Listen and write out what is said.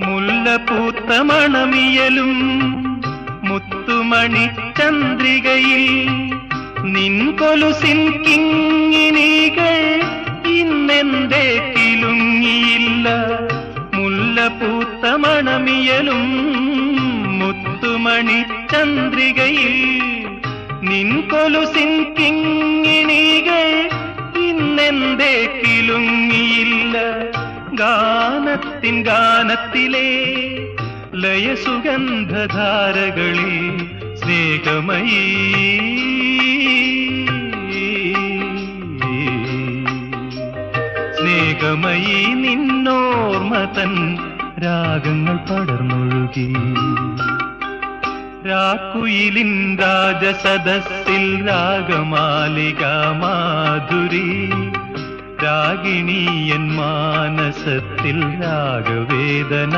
മുല്ലപൂത്ത മണമിയലും മുത്തുമണി ചന്ദ്രികയിൽ നിൻ കൊലുസിൻ കിങ്ങിണികൾ ഇന്നെന്തേ കിലുങ്ങിയില്ല. മുല്ലപൂത്ത മണമിയലും മുത്തുമണി ചന്ദ്രികയിൽ നിൻ കൊലുസിൻ കിങ്ങിണികൾ ഇന്നെന്തേ കിലുങ്ങിയില്ല. ഗാനത്തിൻ ഗാനത്തിലെ ലയസുഗന്ധധാരകളിൽ സ്നേഹമയീ സ്നേഹമയീ നിന്നോർമതൻ രാഗങ്ങൾ പടർന്നൊഴുകി. രാക്കുയിലിൻ രാജസദസ്സിൽ രാഗമാലിക മാധുരി, രാഗിണീയൻ മാനസത്തിൽ രാഗവേദന.